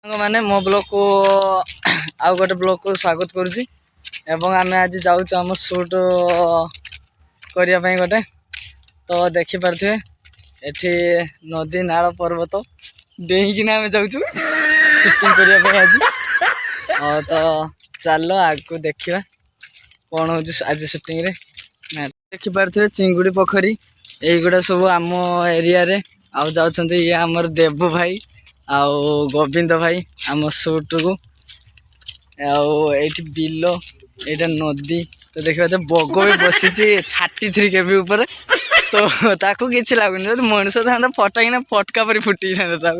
मैंने मो ब्लॉग को आउ गोटे ब्लॉग को स्वागत करुँची एवं आम आज जाऊँ आम सुट करने गोटे तो देखिपे एठी नदी नाल पर्वत डेईकिना आम जाऊँ सुटिंग करने आज तो चलो आगू देखा कौन हो आज सुटिंग रे देखिपे चिंगुड़ी पोखरी यहीगुड़ा सब आम एरिया रे आउ जाउछन्ती ये आमर देबू भाई आउ गोविंद भाई आम सुट को आउठी बिल यहाँ नदी तो देखा बग भी बसी 33 केबी ऊपर तो ताकू किसी लगुनि जो मनुष्य था फटाकिना फटका परी फुटी था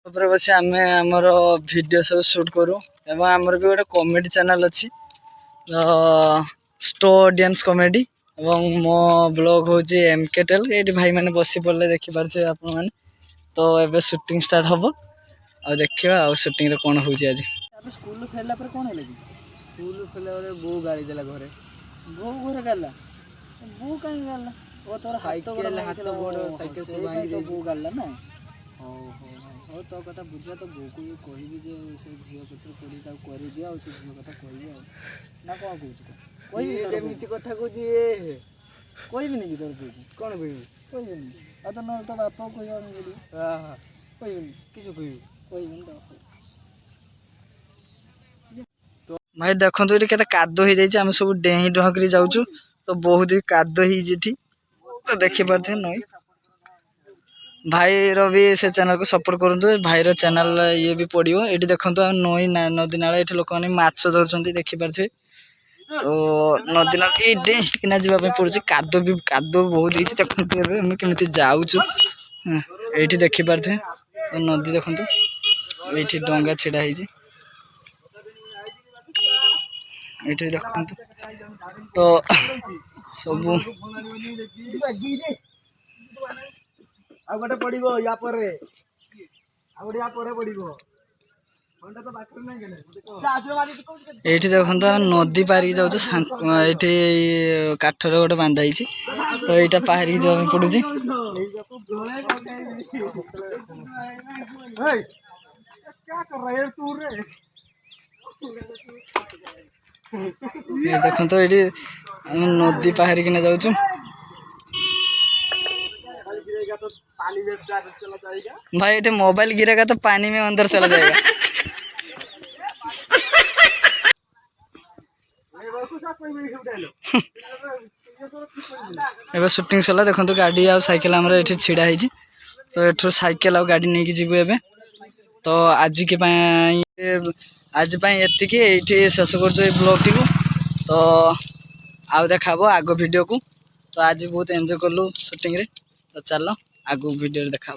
बस आम आमर वीडियो सब शूट करूँ एवं आमर भी गोटे कॉमेडी चैनल अच्छी स्टो ऑडियंस कॉमेडी एवं मो ब्लॉग हूँ MKTEL ये भाई मैंने बसी पड़े देखिपे आपण मैंने तो एबे शूटिंग स्टार्ट हम आ देखा आ शूटिंग रे कौन होजी आज स्कूल फेरला पर कौन है स्कूल फेरला रे बो गाड़ी देला घरे बो घरे गाला बो काई गाला ओ तोर हाथ गोड़ साइकिल से भाई तो बो गाला ना हो हो तो कथा बुझा तो बो को कहबी जे से झियो पछर पड़ी ता करि दिया ओ से झियो कथा कहबी आ ना को कहू कोई भी एमिति कथा को दिए कोई भी नहीं तोर बो कौन कहबी कोई नहीं आ तो न तो बापा कहबा नहीं बोली हां हां कोई नहीं किछु कहबी कोई नहीं तो भाई देखो ये केते कादो हो जाइए आम सब डेही डहकरी जाऊँ तो बहुत ही कादो ही तो देखिपे नई भाई री से चैनल को सपोर्ट करूँ भाई चैनल ये भी पड़ो ये देखो नई नदी नाला ये लोक मैंने माछ धरुंच देखिपे तो नदी नाला ये डेकिना जावाई पड़े कादो बहुत ही देखते केमी जाऊँ ये देखिपे तो नदी देखो ये डंगा छिड़ा है ये देखो तो सब आगोटे पड़ो या ये देखो नदी पारिक जाऊँ ये काठर गोटे बांधाई तो यहाँ पारिक जावाई पड़ू ये देखो तो ये नदी पाहाड़ी किना जाऊँ भाई ये मोबाइल गिरेगा तो पानी में अंदर चला जाएगा एबे शूटिंग सला देखो तो गाड़ी आ साइकिल हमरा एठी छिड़ा है तो एठो साइकिल आ गाड़ी नहीं जीवु एबे तो आज के आज एतिकी ये शेष कर ब्लॉग टी तो आउ देखा आग वीडियो को तो आज बहुत एंजॉय कलु शूटिंग रे तो चलो आगु वीडियो देखा।